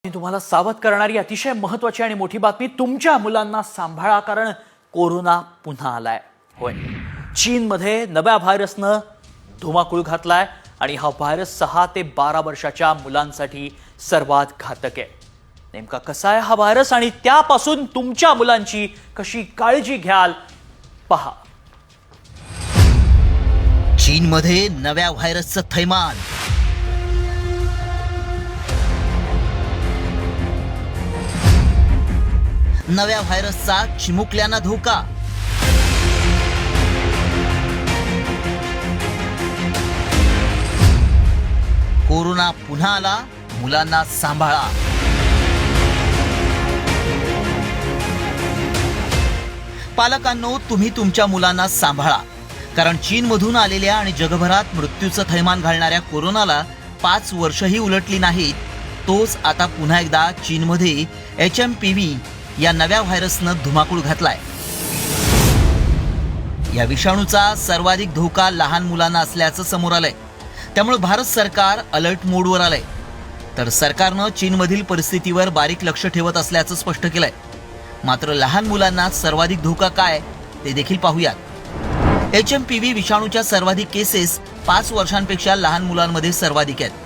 मी तुम्हाला सावध करणारी अतिशय महत्त्वाची आणि मोठी बातमी, तुमच्या मुलांना सांभाळा, कारण कोरोना पुन्हा आलाय. होय, चीनमध्ये नव्या व्हायरसनं धुमाकूळ घातलाय आणि हा व्हायरस 6 ते 12 वर्षाच्या मुलांसाठी सर्वात घातक आहे. नेमका कसा आहे हा व्हायरस आणि त्यापासून तुमच्या मुलांची कशी काळजी घ्याल पहा. चीनमध्ये नव्या व्हायरसचं थैमान. नव्या व्हायरसचा चिमुकल्यांना धोका. कोरोना पुन्हा आला, मुलांना सांभाळा. पालकांनो, तुम्ही तुमच्या मुलांना सांभाळा, कारण चीनमधून आलेल्या आणि जगभरात मृत्यूचं थैमान घालणाऱ्या कोरोनाला 5 वर्षही उलटली नाहीत. तोच आता पुन्हा एकदा चीनमध्ये HMPV या नव्या व्हायरसनं धुमाकूळ घातलाय. या विषाणूचा सर्वाधिक धोका लहान मुलांना असल्याचं समोर आलंय. त्यामुळे भारत सरकार अलर्ट मोडवर आलंय. तर सरकारनं चीनमधील परिस्थितीवर बारीक लक्ष ठेवत असल्याचं स्पष्ट केलंय. मात्र लहान मुलांना सर्वाधिक धोका काय ते देखील पाहूयात. HMPV विषाणूच्या सर्वाधिक केसेस 5 वर्षांपेक्षा लहान मुलांमध्ये सर्वाधिक आहेत.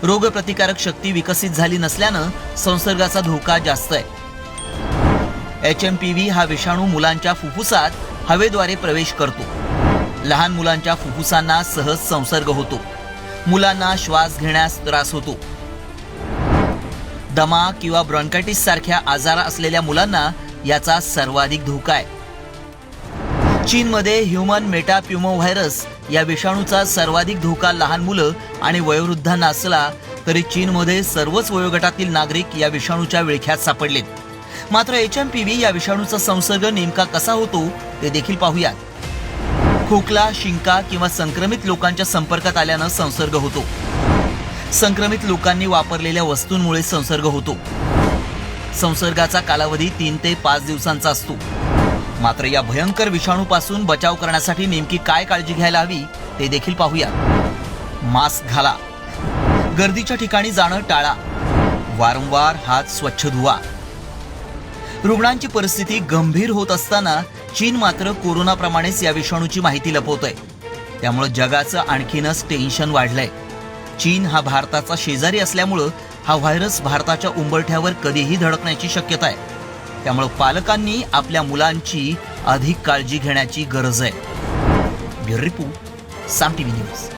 रोगप्रतिकारक शक्ती विकसित झाली नसल्यानं संसर्गाचा धोका जास्त आहे. HMPV हा विषाणू मुलांच्या फुफ्फुसात हवेद्वारे प्रवेश करतो. लहान मुलांच्या फुफ्फुसांना सहज संसर्ग होतो. मुलांना श्वास घेण्यास त्रास होतो. दमा किंवा ब्रॉन्कायटिस सारख्या आजार असलेल्या मुलांना याचा सर्वाधिक धोका आहे. चीनमध्ये ह्युमन मेटाप्युमो व्हायरस या विषाणूचा सर्वाधिक धोका लहान मुलं आणि वयोवृद्धांना असला तरी चीनमध्ये सर्वच वयोगटातील नागरिक या विषाणूच्या विळख्यात सापडलेत. मात्र HMPV या विषाणूचा संसर्ग नेमका कसा होतो ते देखील पाहूयात. खोकला, शिंका किंवा संक्रमित लोकांच्या संपर्कात आल्यानं संसर्ग होतो. संक्रमित लोकांनी वापरलेल्या वस्तूंमुळे संसर्ग होतो. संसर्गाचा कालावधी 3 ते 5 दिवसांचा असतो. मात्र या भयंकर विषाणूपासून बचाव करण्यासाठी नेमकी काय काळजी घ्यायला हवी ते देखील पाहूया. मास्क घाला. गर्दीच्या ठिकाणी जाणं टाळा. वारंवार हात स्वच्छ धुवा. रुग्णांची परिस्थिती गंभीर होत असताना चीन मात्र कोरोनाप्रमाणेच या विषाणूची माहिती लपवतोय. त्यामुळे जगाचं आणखीनच टेन्शन वाढलंय. चीन हा भारताचा शेजारी असल्यामुळं हा व्हायरस भारताच्या उंबरठ्यावर कधीही धडकण्याची शक्यता आहे. त्यामुळे पालकांनी आपल्या मुलांची अधिक काळजी घेण्याची गरज आहे. ब्युरो रिपोर्ट, साम टीव्ही न्यूज.